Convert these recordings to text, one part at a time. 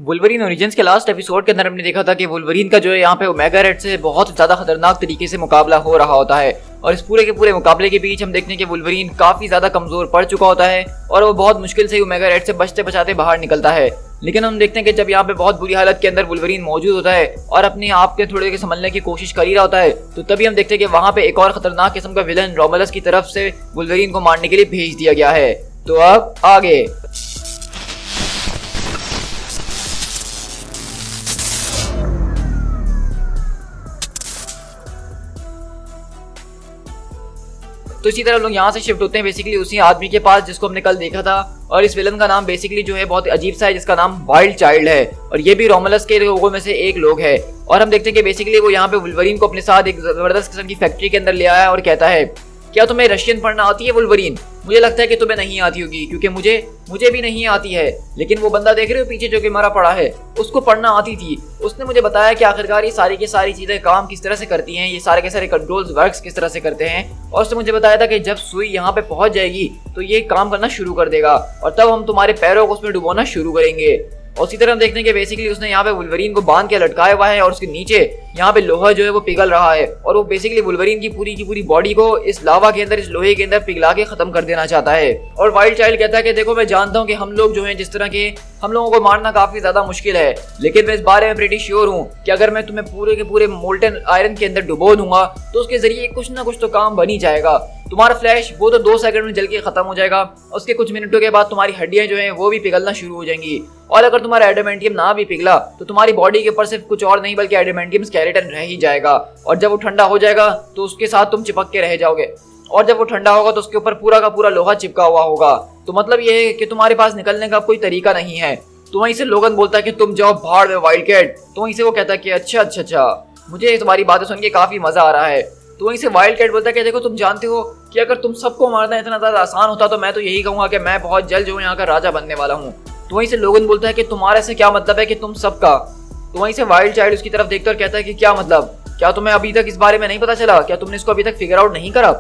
Wolverine origins के last episode के अंदर हमने देखा था कि वुल्वरीन का जो है यहाँ पे ओमेगा रेड से बहुत ज्यादा खतरनाक तरीके से मुकाबला हो रहा होता है और इस पूरे के पूरे मुकाबले के बीच हम देखते हैं कि वुल्वरीन काफी ज्यादा कमजोर पड़ चुका होता है और वो बहुत मुश्किल से ओमेगा रेड से बचते बचाते बाहर निकलता है। लेकिन हम देखते हैं कि जब यहाँ पे बहुत बुरी हालत के अंदर वुल्वरीन मौजूद होता है और अपने आप के थोड़े संभलने की कोशिश कर ही रहा होता है, तो तभी हम देखते हैं कि वहाँ पे एक और खतरनाक किस्म का विलन रोमुलस की तरफ से वुल्वरीन को मारने के लिए भेज दिया गया है। तो अब आगे तो इसी तरह लोग यहाँ से शिफ्ट होते हैं बेसिकली उसी आदमी के पास जिसको हमने कल देखा था, और इस विलन का नाम बेसिकली जो है बहुत अजीब सा है, जिसका नाम वाइल्ड चाइल्ड है और ये भी रोमुलस के लोगों में से एक लोग है। और हम देखते हैं कि बेसिकली वो यहाँ पे वुल्वरीन को अपने साथ एक जबरदस्त किस्म की फैक्ट्री के अंदर ले आया और कहता है, क्या तुम्हें रशियन पढ़ना आती है वुल्वरीन? मुझे लगता है कि तुम्हें नहीं आती होगी क्योंकि मुझे भी नहीं आती है, लेकिन वो बंदा देख रहे हो पीछे जो कि मरा पड़ा है, उसको पढ़ना आती थी। उसने मुझे बताया कि आखिरकार ये सारी की सारी चीजें काम किस तरह से करती हैं, ये सारे के सारे कंट्रोल्स वर्क्स किस तरह से करते हैं, और उसने मुझे बताया था कि जब सुई यहाँ पे पहुंच जाएगी तो ये काम करना शुरू कर देगा और तब हम तुम्हारे पैरों को उसमें डुबोना शुरू करेंगे। और उसी तरह हम देखते हैं कि बेसिकली उसने यहाँ पे वुल्वरीन को बांध के लटकाया हुआ है और उसके नीचे यहाँ पे लोहा जो है वो पिघल रहा है और वो बेसिकली वुल्वरीन की पूरी बॉडी को इस लावा के अंदर, इस लोहे के अंदर पिघला के खत्म कर देना चाहता है। और वाइल्ड चाइल्ड कहता है कि देखो, मैं जानता हूँ कि हम लोग जो हैं जिस तरह के, हम लोगों को मारना काफी ज्यादा मुश्किल है, लेकिन मैं इस बारे में प्रीटी श्योर हूँ कि अगर मैं तुम्हें पूरे के पूरे मोल्टन आयरन के अंदर डुबो दूंगा तो उसके जरिए कुछ ना कुछ तो काम बन ही जाएगा। तुम्हारा फ्लैश वो तो 2 सेकंड में जल के खत्म हो जाएगा, उसके कुछ मिनटों के बाद तुम्हारी हड्डियां जो हैं वो भी पिघलना शुरू हो जाएंगी, और अगर तुम्हारा एडामेंटियम ना भी पिघला तो तुम्हारी बॉडी के ऊपर सिर्फ कुछ और नहीं बल्कि एडामेंटियम स्केलेटन रह ही जाएगा, और जब वो ठंडा हो जाएगा तो उसके साथ तुम चिपक के रह जाओगे, और जब वो ठंडा होगा तो उसके ऊपर पूरा का पूरा लोहा चिपका हुआ होगा। तो मतलब ये है कि तुम्हारे पास निकलने का कोई तरीका नहीं है। तो वहीं से लोगन बोलता है कि तुम जाओ भाड़ में वाइल्ड कैट। तो वहीं से वो कहता है कि अच्छा, मुझे तुम्हारी बातें सुन के काफी मजा आ रहा है। तो वहीं से वाइल्ड कैट बोलता है कि देखो, तुम जानते हो कि अगर तुम सबको मारना इतना ज्यादा आसान होता तो मैं तो यही कहूंगा कि मैं बहुत जल्द जो यहाँ का राजा बनने वाला हूँ। तो वहीं से लोगन बोलता है कि तुम्हारे से क्या मतलब है कि तुम सबका? तो वहीं से वाइल्ड चाइल्ड उसकी तरफ देखता और कहता है कि क्या मतलब, क्या तुम्हें अभी तक इस बारे में नहीं पता चला? क्या तुमने इसको अभी तक फिगर आउट नहीं करा?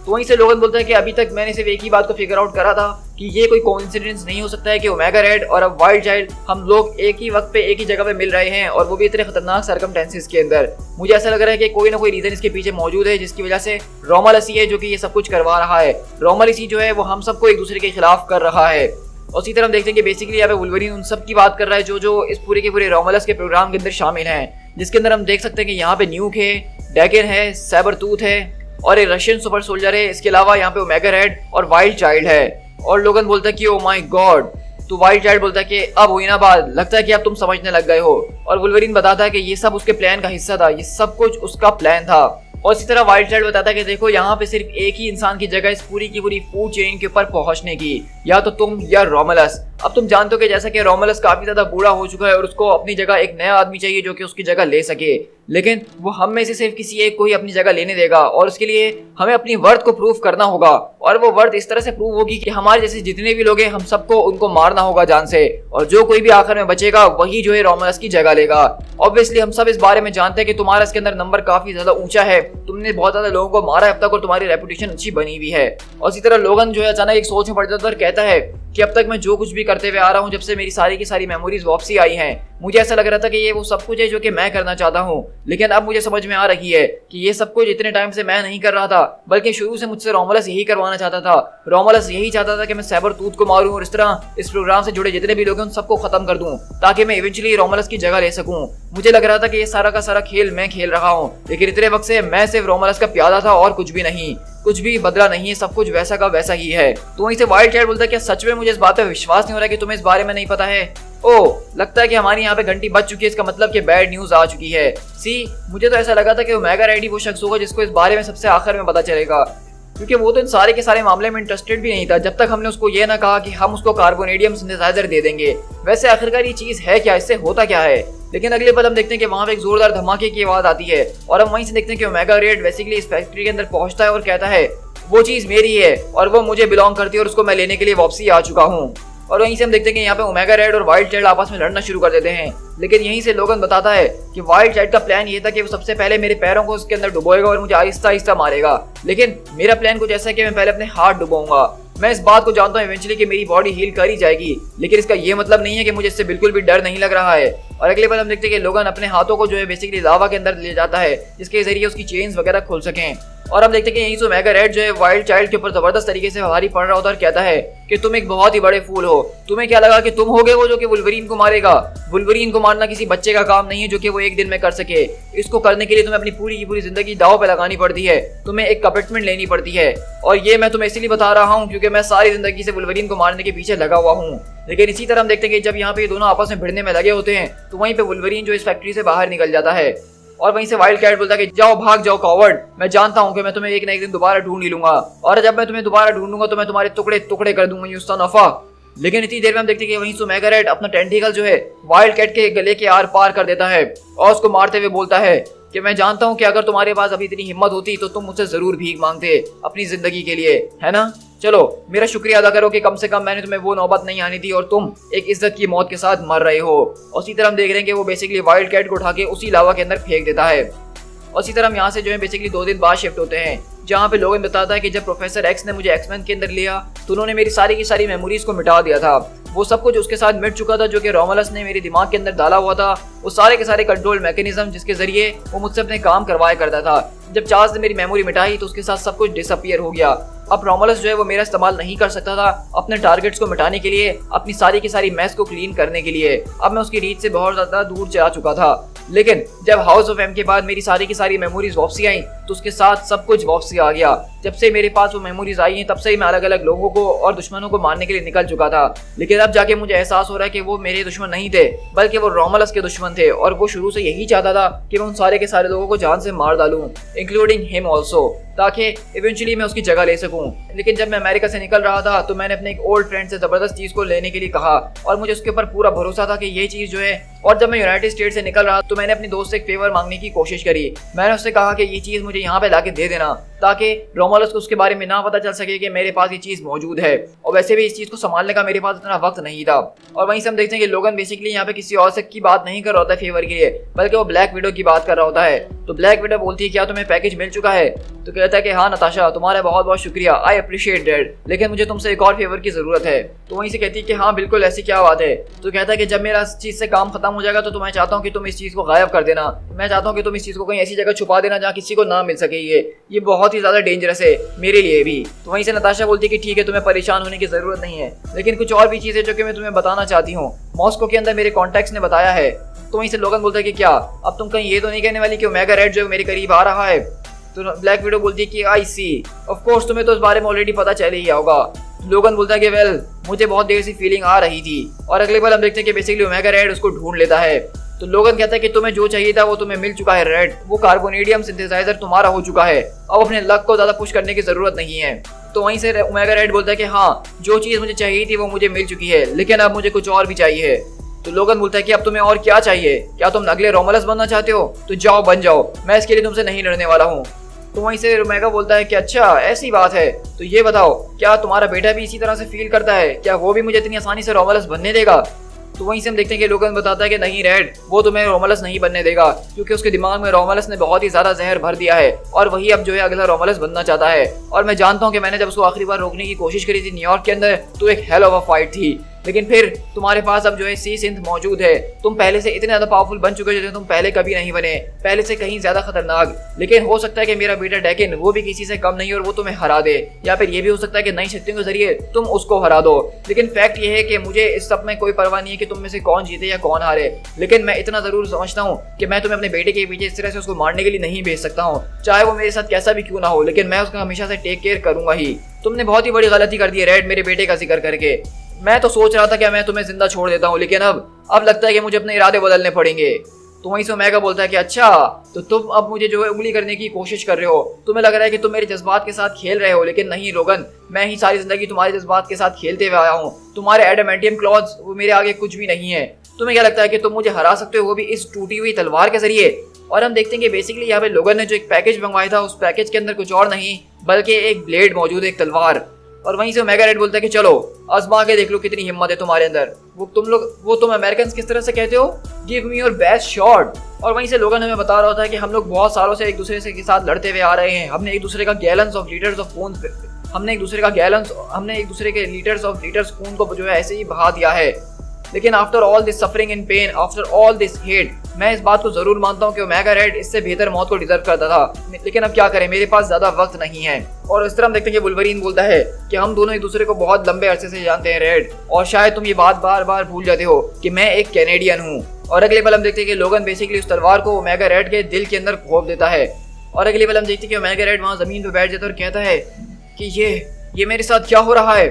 तो वहीं से लोगन बोलता है कि अभी तक मैंने सिर्फ एक ही बात को फिगर आउट करा था कि ये कोई कोइंसिडेंस नहीं हो सकता है कि ओमेगा रेड और अब वाइल्ड चाइल्ड हम लोग एक ही वक्त पे एक ही जगह पे मिल रहे हैं, और वो भी इतने खतरनाक सर्कमस्टेंसेस के अंदर। मुझे ऐसा लग रहा है कि कोई ना कोई रीजन इसके पीछे मौजूद है जिसकी वजह से रोमुलस ही है जो कि ये सब कुछ करवा रहा है। रोमुलस ही जो है वो हम सबको एक दूसरे के खिलाफ कर रहा है। और इसी तरह हम देखते हैं कि बेसिकली यहाँ पे वुल्वरीन उन सब की बात कर रहा है जो इस पूरे के पूरे रोमुलस के प्रोग्राम के अंदर शामिल हैं, जिसके अंदर हम देख सकते हैं कि यहाँ पे न्यूक है, डैगन है, सैबरटूथ है और एक रशियन सुपर सोल्जर है। इसके अलावा यहाँ पे ओमेगा रेड और वाइल्ड चाइल्ड है। और लोगन बोलता है कि ओ माय गॉड। तो वाइल्ड चाइल्ड बोलता है कि अब हुई ना बात, लगता है कि अब तुम समझने लग गए हो। और वुल्वरीन बताता है कि ये सब उसके प्लान का हिस्सा था, ये सब कुछ उसका प्लान था। और इसी तरह वाइल्ड चाइल्ड बताता है कि देखो, यहाँ पे सिर्फ एक ही इंसान की जगह इस पूरी की पूरी फूड चेन के ऊपर पहुंचने की, या तो तुम या रोमुलस। अब तुम जानते हो कि जैसा कि रोमुलस काफी ज्यादा बूढ़ा हो चुका है और उसको अपनी जगह एक नया आदमी चाहिए जो कि उसकी जगह ले सके, लेकिन वो हम में से सिर्फ किसी एक को ही अपनी जगह लेने देगा, और उसके लिए हमें अपनी वर्थ को प्रूव करना होगा। और वो वर्थ इस तरह से प्रूव होगी कि हमारे जैसे जितने भी लोग हैं हम सबको उनको मारना होगा जान से, और जो कोई भी आखिर में बचेगा वही जो है रोमुलस की जगह लेगा। ऑब्वियसली हम सब इस बारे में जानते हैं कि तुम्हारा इसके अंदर नंबर काफी ज्यादा ऊंचा है, तुमने बहुत ज्यादा लोगों को मारा है अब तक और तुम्हारी रेपुटेशन अच्छी बनी हुई है। और इसी तरह लोगन जो है अचानक एक सोच में पड़ जाता है और कहता है कि अब तक मैं जो कुछ भी करते हुए आ रहा हूँ, जब से मेरी सारी की सारी मेमोरीज वापसी आई हैं, मुझे ऐसा लग रहा था कि ये वो सब कुछ है जो कि मैं करना चाहता हूँ, लेकिन अब मुझे समझ में आ रही है कि ये सब कुछ इतने टाइम से मैं नहीं कर रहा था, बल्कि शुरू से मुझसे रोमुलस यही करवाना चाहता था। रोमुलस यही चाहता था कि मैं सैबरटूथ को मारूं और इस तरह इस प्रोग्राम से जुड़े जितने भी लोग हैं उन सबको खत्म कर दूं, ताकि मैं इवेंचुअली रोमुलस की जगह ले सकूं। मुझे लग रहा था कि ये सारा का सारा खेल मैं खेल रहा हूँ, लेकिन इतने वक्त से मैं सिर्फ रोमुलस का प्यादा था और कुछ भी नहीं, कुछ भी बदला नहीं है, सब कुछ वैसा का वैसा ही है। तो वहीं से वाइल्ड चाइल्ड बोलता है कि सच में मुझे इस बात पे विश्वास नहीं हो रहा कि तुम्हें इस बारे में नहीं पता है। ओह, लगता है कि हमारी यहाँ पे घंटी बज चुकी है, इसका मतलब कि बैड न्यूज आ चुकी है। सी, मुझे तो ऐसा लगा था कि ओमेगा रेड ही वो शख्स होगा जिसको इस बारे में सबसे आखिर में पता चलेगा, क्योंकि वो तो इन सारे के सारे मामले में इंटरेस्टेड भी नहीं था जब तक हमने उसको ये ना कहा कि हम उसको कार्बोनेडियम सिंथेसाइजर दे देंगे। वैसे आखिरकार ये चीज है क्या, इससे होता क्या है? लेकिन अगले पल हम देखते हैं कि वहां पे एक जोरदार धमाके की आवाज आती है और हम वहीं से देखते हैं कि ओमेगा रेड बेसिकली इस फैक्ट्री के अंदर पहुंचता है और कहता है वो चीज मेरी है और वो मुझे बिलोंग करती है और उसको मैं लेने के लिए वापसी आ चुका हूँ। और वहीं से हम देखते हैं कि यहाँ पे ओमेगा रेड और वाइल्ड चाइल्ड आपस में लड़ना शुरू कर देते हैं, लेकिन यहीं से लोगन बताता है कि वाइल्ड चाइल्ड का प्लान ये था कि वो सबसे पहले मेरे पैरों को उसके अंदर डुबोएगा और मुझे आहिस्ता आहिस्ता मारेगा, लेकिन मेरा प्लान कुछ ऐसा है कि मैं पहले अपने हाथ डुबोऊंगा मैं इस बात को जानता हूँ इवेंचुअली कि मेरी बॉडी हील कर ही जाएगी, लेकिन इसका ये मतलब नहीं है कि मुझे इससे बिल्कुल भी डर नहीं लग रहा है। और अगले बार हम देखते हैं कि लोगन अपने हाथों को जो है बेसिकली लावा के अंदर ले जाता है, जिसके जरिए उसकी चेन्स वगैरह खुल सकें। और हम देखते हैं कि यहीं से मेगा रेड जो है वाइल्ड चाइल्ड के ऊपर जबरदस्त तरीके से भारी पड़ रहा होता है और कहता है कि तुम एक बहुत ही बड़े फूल हो। तुम्हें क्या लगा कि तुम होगे वो जो कि वुल्वरीन को मारेगा? वुल्वरीन को मारना किसी बच्चे का काम नहीं है जो कि वो एक दिन में कर सके। इसको करने के लिए तुम्हें अपनी पूरी की पूरी जिंदगी दांव पे लगानी पड़ती है, तुम्हें एक कमिटमेंट लेनी पड़ती है। और ये मैं तुम्हें इसलिए बता रहा हूँ क्योंकि मैं सारी जिंदगी से वुल्वरीन को मारने के पीछे लगा हुआ हूँ। लेकिन इसी तरह हम देखते हैं कि जब यहाँ पे ये दोनों आपस में भिड़ने में लगे होते हैं तो वहीं पे वुल्वरीन जो इस फैक्ट्री से बाहर निकल जाता है और वहीं से वाइल्ड कैट बोलता है कि जाओ भाग जाओ कॉवर्ड, मैं जानता हूँ कि मैं तुम्हें एक ना एक दिन दोबारा ढूंढ ही लूंगा और जब मैं तुम्हें दोबारा ढूंढूंगा तो मैं तुम्हारे टुकड़े टुकड़े कर दूंगा यू सन ऑफ अ। लेकिन इतनी देर में हम देखते हैं कि वहीं से मेगा रेड अपना टेंटिकल जो है वाइल्ड कैट के गले के आर पार कर देता है और उसको मारते हुए बोलता है कि मैं जानता हूँ कि अगर तुम्हारे पास अभी इतनी हिम्मत होती तो तुम मुझसे जरूर भीख मांगते अपनी जिंदगी के लिए, है ना? चलो मेरा शुक्रिया अदा करो कि कम से कम मैंने तुम्हें वो नौबत नहीं आनी थी और तुम एक इज्जत की मौत के साथ मर रहे हो। और इसी तरह हम देख रहे हैं कि वो बेसिकली वाइल्ड कैट को उठा के उसी लावा के अंदर फेंक देता है। और इसी तरह हम यहाँ से जो है बेसिकली 2 दिन बाद शिफ्ट होते हैं, जहाँ पे लोगन बताता है कि जब प्रोफेसर एक्स ने मुझे एक्समैन के अंदर लिया तो उन्होंने मेरी सारी की सारी मेमोरीज को मिटा दिया था। वो सब कुछ उसके साथ मिट चुका था जो कि रोमुलस ने मेरे दिमाग के अंदर डाला हुआ था, वो सारे के सारे कंट्रोल मैकेनिज्म जिसके जरिए वो मुझसे अपने काम करवाया करता था। जब चार्ल्स ने मेरी मेमोरी मिटाई तो उसके साथ सब कुछ डिसअपियर हो गया। अब रोमुलस जो है वो मेरा इस्तेमाल नहीं कर सकता था अपने टारगेट्स को मिटाने के लिए, अपनी सारी की सारी मैस को क्लीन करने के लिए। अब मैं उसकी रीच से बहुत ज्यादा दूर चला चुका था। लेकिन जब हाउस ऑफ एम के बाद मेरी सारी की सारी मेमोरीज वापसी आई तो उसके साथ सब कुछ वापसी आ गया। जब से मेरे पास वो मेमोरीज आई हैं तब से ही मैं अलग अलग लोगों को और दुश्मनों को मारने के लिए निकल चुका था। लेकिन अब जाके मुझे एहसास हो रहा है कि वो मेरे दुश्मन नहीं थे बल्कि वो रोमुलस के दुश्मन थे और वो शुरू से यही चाहता था कि मैं उन सारे के सारे लोगों को जान से मार डालूं, इंक्लूडिंग हिम ऑल्सो, ताकि इवेंचुअली मैं उसकी जगह ले सकूं। लेकिन जब मैं अमेरिका से निकल रहा था तो मैंने अपने एक ओल्ड फ्रेंड से जबरदस्त चीज को लेने के लिए कहा और मुझे उसके ऊपर पूरा भरोसा था कि ये चीज जो है। और जब मैं यूनाइटेड स्टेट से निकल रहा तो मैंने अपने दोस्त से एक फेवर मांगने की कोशिश करी। मैंने उससे कहा कि ये चीज मुझे यहाँ पे लाके दे देना ताकि रोमुलस को उसके बारे में ना पता चल सके कि मेरे पास ये चीज मौजूद है। और वैसे भी इस चीज को संभालने का मेरे पास इतना वक्त नहीं था। और वहीं से हम देखते हैं कि लोगन बेसिकली यहाँ पे किसी और से की बात नहीं कर रहा होता है फेवर के लिए, बल्कि वो ब्लैक विडो की बात कर रहा होता है। तो ब्लैक विडो बोलती है क्या तुम्हें पैकेज मिल चुका है? तो कहता है कि हाँ नताशा, तुम्हारा बहुत बहुत शुक्रिया, आई अप्रिशिएट दैट, लेकिन मुझे तुमसे एक और फेवर की जरूरत है। तो वहीं से कहती है कि हाँ बिल्कुल, ऐसी क्या बात है? तो कहता है कि जब मेरा इस चीज से काम खत्म हो जाएगा तो मैं चाहता हूँ कि तुम इस चीज को गायब कर देना। मैं चाहता हूँ कि तुम इस चीज को कहीं ऐसी जगह छुपा देना जहाँ किसी को ना मिल सके। ये बहुत ही ज्यादा डेंजरस है मेरे लिए भी। तो वहीं से नताशा बोलती है कि ठीक है, तुम्हें परेशान होने की जरूरत नहीं है, लेकिन कुछ और भी चीजें जो कि मैं तुम्हें बताना चाहती हूँ, मॉस्को के अंदर मेरे कॉन्टैक्ट्स ने बताया है। तो वहीं से लोगन बोलता है कि क्या अब तुम कहीं ये तो नहीं कहने वाली कि मेगा रेड जो मेरे करीब आ रहा है? तो ब्लैक विडो बोलती है कि आई सी, ऑफ कोर्स तुम्हें तो इस बारे में ऑलरेडी पता चल ही गया होगा। लोगन बोलता है कि वेल, मुझे बहुत देर से फीलिंग आ रही थी। और अगले बार हम देखते हैं कि बेसिकली मेगा रेड उसको ढूंढ लेता है। तो लोगन कहता है कि तुम्हें जो चाहिए था वो तुम्हें मिल चुका है रेड, वो कार्बोनेडियम सिंथेसाइजर तुम्हारा हो चुका है, अब अपने लक को ज्यादा पुश करने की जरूरत नहीं है। तो वहीं से ओमेगा रेड बोलता है कि हाँ, जो चीज मुझे चाहिए थी वो मुझे मिल चुकी है, लेकिन अब मुझे कुछ और भी चाहिए। तो लोगन बोलता है कि अब तुम्हें और क्या चाहिए? क्या तुम अगले रोमुलस बनना चाहते हो? तो जाओ बन जाओ, मैं इसके लिए तुमसे नहीं लड़ने वाला हूँ। तो वहीं से ओमेगा बोलता है कि अच्छा ऐसी बात है, तो ये बताओ क्या तुम्हारा बेटा भी इसी तरह से फील करता है? क्या वो भी मुझे इतनी आसानी से रोमुलस बनने देगा? तो वहीं से हम देखते हैं कि लोगन बताता है कि नहीं रेड, वो तुम्हें रोमुलस नहीं बनने देगा क्योंकि उसके दिमाग में रोमुलस ने बहुत ही ज्यादा जहर भर दिया है और वही अब जो है अगला रोमुलस बनना चाहता है। और मैं जानता हूँ कि मैंने जब उसको आखिरी बार रोकने की कोशिश करी थी न्यूयॉर्क के अंदर तो एक हेल ऑफ अ फाइट थी, लेकिन फिर तुम्हारे पास अब जो है सी सिंथ मौजूद है। तुम पहले से इतने ज्यादा पावरफुल बन चुके हो जैसे तुम पहले कभी नहीं बने, पहले से कहीं ज्यादा खतरनाक। लेकिन हो सकता है कि मेरा बेटा डेकिन वो भी किसी से कम नहीं और वो तुम्हें हरा दे, या फिर ये भी हो सकता है कि नई शक्तियों के जरिए तुम उसको हरा दो। लेकिन फैक्ट ये है कि मुझे इस सब में कोई परवाह नहीं है कि तुम में से कौन जीते या कौन हारे, लेकिन मैं इतना जरूर समझता हूँ कि मैं तुम्हें अपने बेटे के पीछे इस तरह से उसको मारने के लिए नहीं भेज सकता हूँ, चाहे वो मेरे साथ कैसा भी क्यों ना हो, लेकिन मैं उसका हमेशा से टेक केयर करूंगा ही। तुमने बहुत ही बड़ी गलती कर दी है रेड मेरे बेटे का जिक्र करके। मैं तो सोच रहा था कि मैं तुम्हें जिंदा छोड़ देता हूँ, लेकिन अब लगता है कि मुझे अपने इरादे बदलने पड़ेंगे। तो वहीं से ओमेगा बोलता है कि अच्छा, तो तुम अब मुझे जो है उंगली करने की कोशिश कर रहे हो, तुम्हें लग रहा है कि तुम मेरे जज्बात के साथ खेल रहे हो, लेकिन नहीं रोगन, मैं ही सारी जिंदगी तुम्हारे जज्बात के साथ खेलते हुए आया हूँ। तुम्हारे एडामेंटियम क्लॉज वो मेरे आगे कुछ भी नहीं है। तुम्हें क्या लगता है कि तुम मुझे हरा सकते हो, वो भी इस टूटी हुई तलवार के जरिए? और हम देखते हैं कि बेसिकली यहाँ पे लोगन ने जो एक पैकेज मंगवाया था उस पैकेज के अंदर कुछ और नहीं बल्कि एक ब्लेड मौजूद है, एक तलवार। और वहीं से ओमेगा रेड बोलता है कि चलो आजमा के देख लो कितनी हिम्मत है तुम्हारे अंदर। वो तुम अमेरिकन किस तरह से कहते हो, give me your best shot. और वहीं से लोगन हमें बता रहा होता है कि हम लोग बहुत सालों से एक दूसरे के साथ लड़ते हुए आ रहे हैं, हमने एक दूसरे का गैलन्स ऑफ लीटर्स ऑफ खून हमने एक दूसरे के लीटर्स खून को जो है ऐसे ही बहा दिया है। लेकिन after all this suffering and pain, after all this hate, मैं इस बात को जरूर मानता हूँ कि ओमेगा रेड इससे बेहतर मौत को डिजर्व करता था, लेकिन अब क्या करें, मेरे पास ज्यादा वक्त नहीं है। और इस तरह हम देखते हैं कि वुल्वरीन बोलता है कि हम दोनों एक दूसरे को बहुत लंबे अरसे से जानते हैं रेड, और शायद तुम ये बात बार बार भूल जाते हो कि मैं एक कैनेडियन हूँ। और अगले पल हम देखते हैं कि लोगन बेसिकली उस तलवार को ओमेगा रेड के दिल के अंदर घोंप देता है। और अगले पल हम देखते हैं कि ओमेगा रेड वहाँ जमीन पे बैठ जाता है और कहता है कि ये मेरे साथ क्या हो रहा है।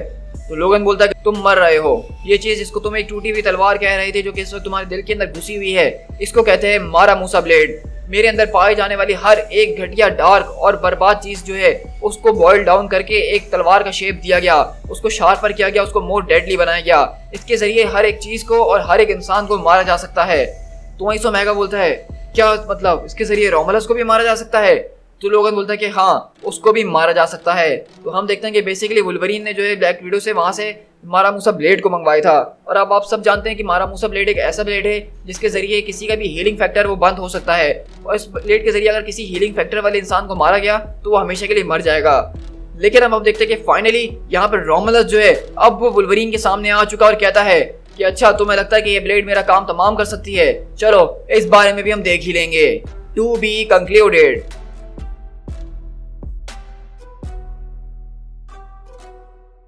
तो लोगन बोलता है कि तुम मर रहे हो। ये चीज जिसको तुम एक टूटी हुई तलवार कह रहे थे, जो कि इस वक्त तुम्हारे दिल के अंदर घुसी हुई है, इसको कहते हैं मारा मूसा ब्लेड। मेरे अंदर पाए जाने वाली हर एक घटिया, डार्क और बर्बाद चीज जो है उसको बॉइल डाउन करके एक तलवार का शेप दिया गया, उसको शार्पर किया गया, उसको मोर डेडली बनाया गया। इसके जरिए हर एक चीज को और हर एक इंसान को मारा जा सकता है। तो वहीं से ओमेगा बोलता है क्या मतलब, इसके जरिए रोमुलस को भी मारा जा सकता है? तो लोगन बोलता है कि हाँ, उसको भी मारा जा सकता है। तो हम देखते हैं कि बेसिकली वुल्वरीन ने जो है ब्लैक विडो से वहां से मारा मूसा ब्लेड को मंगवाया था। और अब आप सब जानते हैं कि मारा मूसा ब्लेड एक ऐसा ब्लेड है जिसके जरिए किसी का भी हीलिंग फैक्टर वो बंद हो सकता है, और इस ब्लेड के जरिए अगर किसी हीलिंग फैक्टर वाले इंसान को मारा गया तो वो हमेशा के लिए मर जाएगा। लेकिन अब हम देखते हैं कि फाइनली यहाँ पर रोमुलस जो है अब वो वुल्वरीन के सामने आ चुका और कहता है कि अच्छा, तुम्हें लगता है कि ये ब्लेड मेरा काम तमाम कर सकती है? चलो इस बारे में भी हम देख ही लेंगे। To be concluded.